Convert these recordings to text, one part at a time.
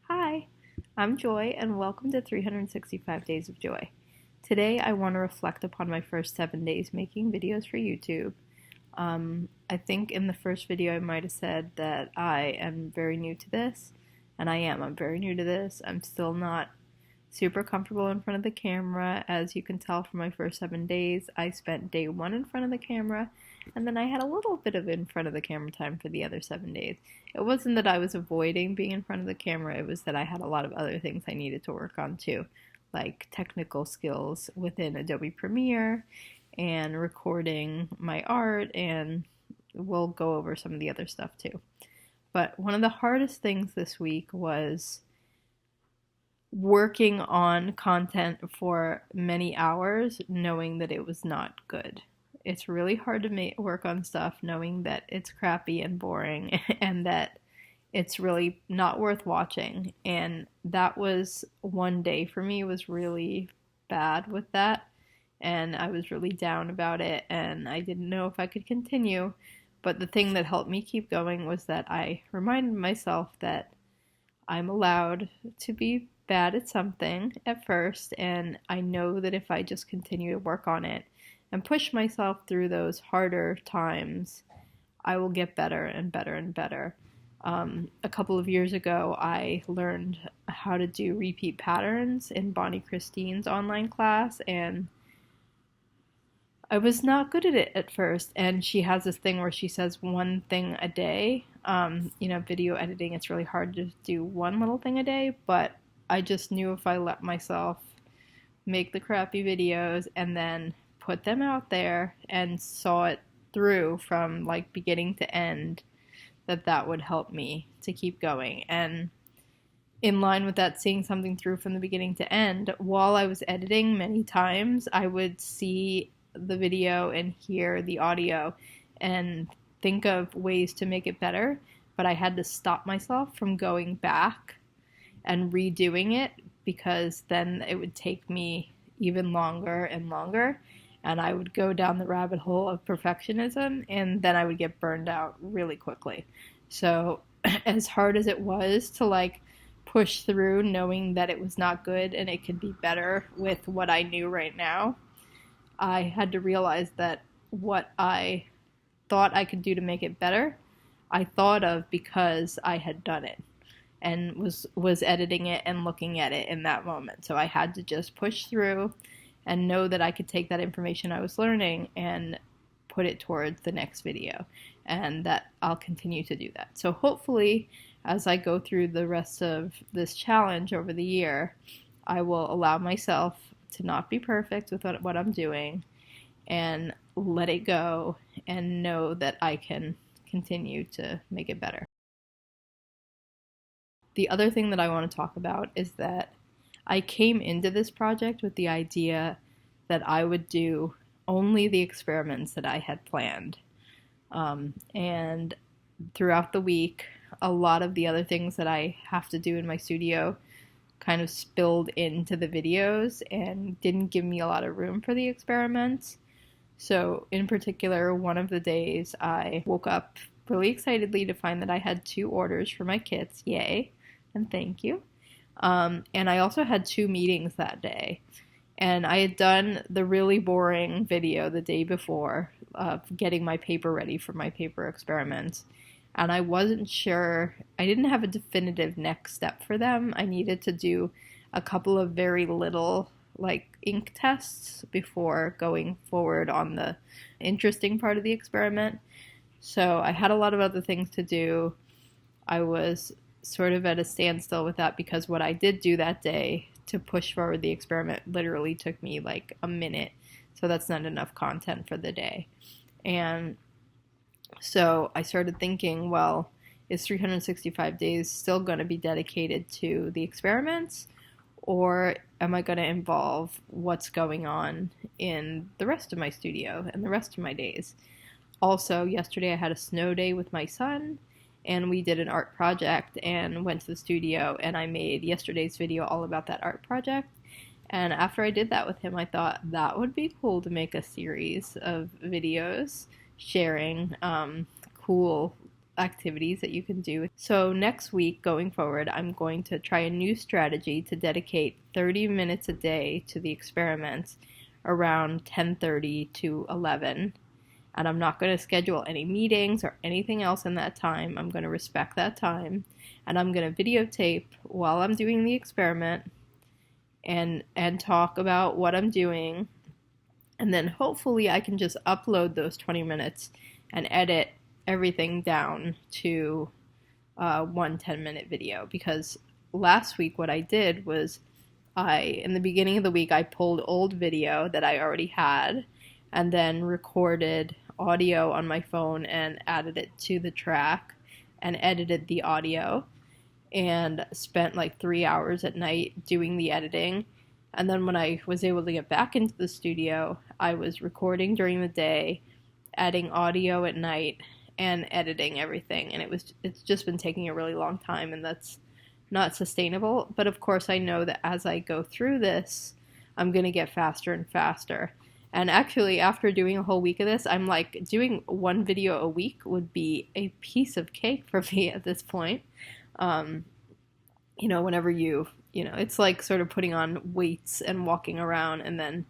Hi, I'm Joy, and welcome to 365 Days of Joy. Today, I want to reflect upon my first 7 days making videos for YouTube. I think in the first video, I might have said that I am very new to this, and I am. I'm very new to this. I'm still not super comfortable in front of the camera. As you can tell from my first 7 days, I spent day one in front of the camera, and then I had a little bit of in front of the camera time for the other 7 days. It wasn't that I was avoiding being in front of the camera, it was that I had a lot of other things I needed to work on too, like technical skills within Adobe Premiere and recording my art, and we'll go over some of the other stuff too. But one of the hardest things this week was working on content for many hours knowing that it was not good. It's really hard to work on stuff knowing that it's crappy and boring and that it's really not worth watching. And that was one day for me was really bad with that. And I was really down about it and I didn't know if I could continue. But the thing that helped me keep going was that I reminded myself that I'm allowed to be bad at something at first, and I know that if I just continue to work on it and push myself through those harder times, I will get better and better and better. A couple of years ago, I learned how to do repeat patterns in Bonnie Christine's online class, and I was not good at it at first. And she has this thing where she says one thing a day. Video editing, it's really hard to do one little thing a day, but I just knew if I let myself make the crappy videos and then put them out there and saw it through from like beginning to end, that would help me to keep going. And in line with that, seeing something through from the beginning to end, while I was editing many times, I would see the video and hear the audio and think of ways to make it better, but I had to stop myself from going back and redoing it because then it would take me even longer and longer, and I would go down the rabbit hole of perfectionism, and then I would get burned out really quickly. So as hard as it was to like push through knowing that it was not good and it could be better with what I knew right now, I had to realize that what I thought I could do to make it better, I thought of because I had done it and was editing it and looking at it in that moment. So I had to just push through and know that I could take that information I was learning and put it towards the next video, and that I'll continue to do that. So hopefully, as I go through the rest of this challenge over the year, I will allow myself to not be perfect with what I'm doing and let it go and know that I can continue to make it better. The other thing that I want to talk about is that I came into this project with the idea that I would do only the experiments that I had planned. And throughout the week, a lot of the other things that I have to do in my studio kind of spilled into the videos and didn't give me a lot of room for the experiments. So in particular, one of the days I woke up really excitedly to find that I had 2 orders for my kits. Yay, and thank you. And I also had 2 meetings that day. And I had done the really boring video the day before of getting my paper ready for my paper experiments. And I wasn't sure, I didn't have a definitive next step for them. I needed to do a couple of very little like ink tests before going forward on the interesting part of the experiment. So I had a lot of other things to do. I was sort of at a standstill with that because what I did do that day to push forward the experiment literally took me like a minute. So that's not enough content for the day. And so I started thinking, well, is 365 days still going to be dedicated to the experiments? Or am I going to involve what's going on in the rest of my studio and the rest of my days? Also, yesterday I had a snow day with my son, and we did an art project and went to the studio, and I made yesterday's video all about that art project. And after I did that with him, I thought that would be cool to make a series of videos sharing cool activities that you can do. So next week going forward, I'm going to try a new strategy to dedicate 30 minutes a day to the experiments around 10:30 to 11. And I'm not going to schedule any meetings or anything else in that time. I'm going to respect that time. And I'm going to videotape while I'm doing the experiment and talk about what I'm doing. And then hopefully I can just upload those 20 minutes and edit everything down to one 10-minute video. Because last week what I did was in the beginning of the week, I pulled old video that I already had and then recorded audio on my phone and added it to the track and edited the audio and spent like 3 hours at night doing the editing. And then when I was able to get back into the studio, I was recording during the day, adding audio at night, and editing everything. And it's just been taking a really long time, and that's not sustainable. But of course, I know that as I go through this, I'm going to get faster and faster. And actually, after doing a whole week of this, I'm like, doing one video a week would be a piece of cake for me at this point. Whenever it's like sort of putting on weights and walking around and then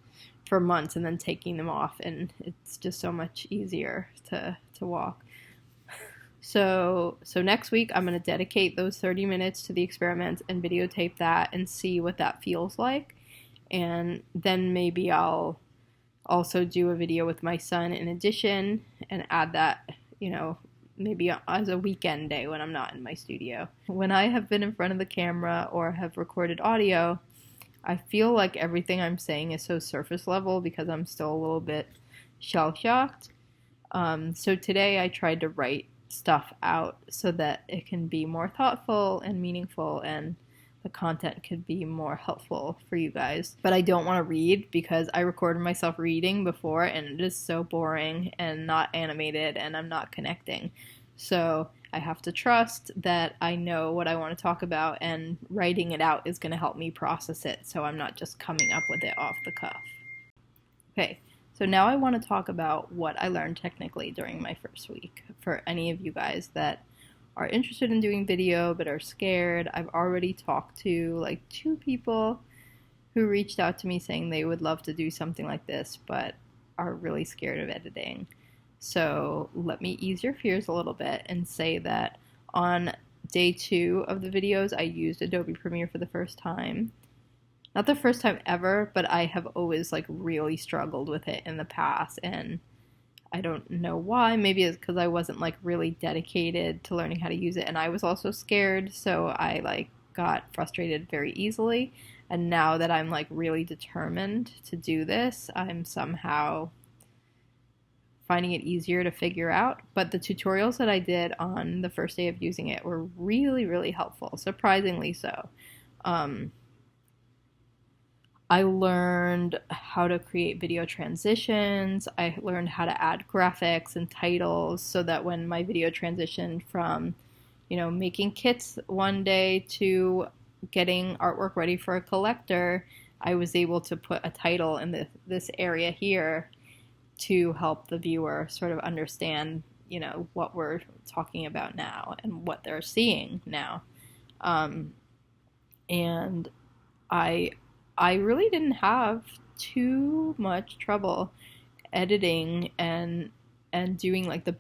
for months and then taking them off. And it's just so much easier to walk. So next week, I'm going to dedicate those 30 minutes to the experiments and videotape that and see what that feels like. And then maybe I'll also do a video with my son in addition and add that, maybe as a weekend day when I'm not in my studio. When I have been in front of the camera or have recorded audio, I feel like everything I'm saying is so surface level because I'm still a little bit shell-shocked. So today I tried to write stuff out so that it can be more thoughtful and meaningful and the content could be more helpful for you guys. But I don't want to read because I recorded myself reading before and it is so boring and not animated and I'm not connecting. So I have to trust that I know what I want to talk about and writing it out is going to help me process it so I'm not just coming up with it off the cuff. Okay. So now I want to talk about what I learned technically during my first week. For any of you guys that are interested in doing video but are scared, I've already talked to like 2 people who reached out to me saying they would love to do something like this but are really scared of editing. So let me ease your fears a little bit and say that on day 2 of the videos, I used Adobe Premiere for the first time. Not the first time ever, but I have always like really struggled with it in the past and I don't know why. Maybe it's because I wasn't like really dedicated to learning how to use it and I was also scared, so I like got frustrated very easily. And now that I'm like really determined to do this, I'm somehow finding it easier to figure out. But the tutorials that I did on the first day of using it were really, really helpful, surprisingly so. I learned how to create video transitions. I learned how to add graphics and titles so that when my video transitioned from, making kits one day to getting artwork ready for a collector, I was able to put a title in this area here to help the viewer sort of understand, what we're talking about now and what they're seeing now. And I really didn't have too much trouble editing and doing like the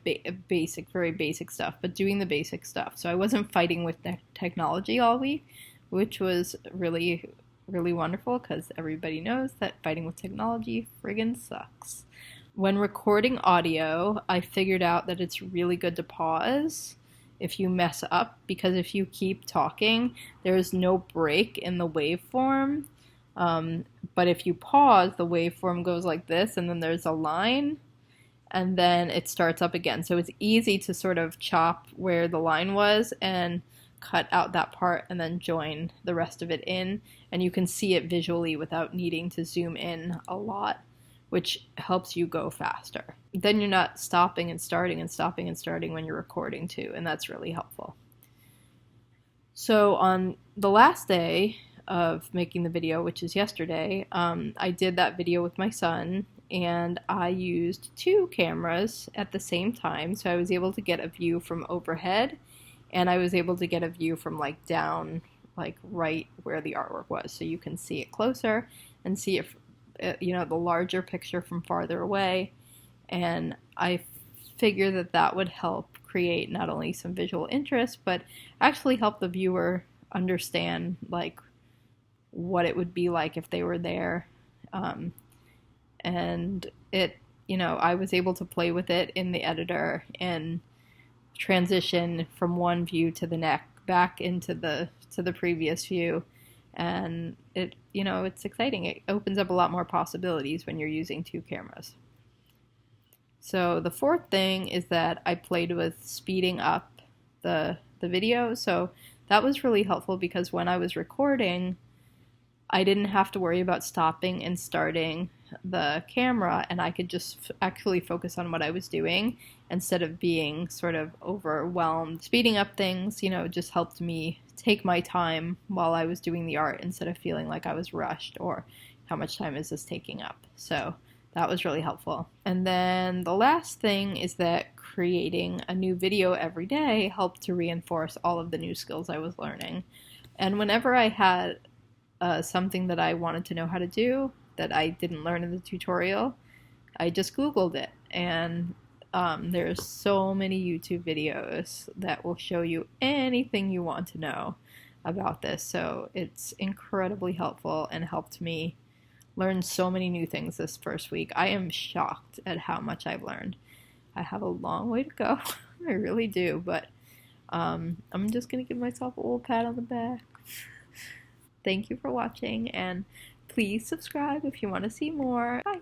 very basic stuff, but doing the basic stuff. So I wasn't fighting with technology all week, which was really, really wonderful because everybody knows that fighting with technology friggin' sucks. When recording audio, I figured out that it's really good to pause if you mess up, because if you keep talking, there's no break in the waveform. But if you pause, the waveform goes like this, and then there's a line, and then it starts up again. So it's easy to sort of chop where the line was and cut out that part and then join the rest of it in, and you can see it visually without needing to zoom in a lot, which helps you go faster. Then you're not stopping and starting and stopping and starting when you're recording too, and that's really helpful. So on the last day of making the video, which is yesterday, I did that video with my son, and I used two cameras at the same time, so I was able to get a view from overhead, and I was able to get a view from like down, like right where the artwork was, so you can see it closer and see it, the larger picture from farther away. And I figure that that would help create not only some visual interest, but actually help the viewer understand like what it would be like if they were there. And I was able to play with it in the editor and transition from one view to the next, back into the previous view. And it's exciting. It opens up a lot more possibilities when you're using two cameras. So the fourth thing is that I played with speeding up the video. So that was really helpful because when I was recording, I didn't have to worry about stopping and starting the camera, and I could just actually focus on what I was doing instead of being sort of overwhelmed. Speeding up things, just helped me take my time while I was doing the art instead of feeling like I was rushed or how much time is this taking up. So that was really helpful. And then the last thing is that creating a new video every day helped to reinforce all of the new skills I was learning. And whenever I had something that I wanted to know how to do that I didn't learn in the tutorial, I just Googled it. And there's so many YouTube videos that will show you anything you want to know about this. So it's incredibly helpful and helped me learn so many new things this first week. I am shocked at how much I've learned. I have a long way to go. I really do, but I'm just going to give myself a little pat on the back. Thank you for watching, and please subscribe if you want to see more. Bye!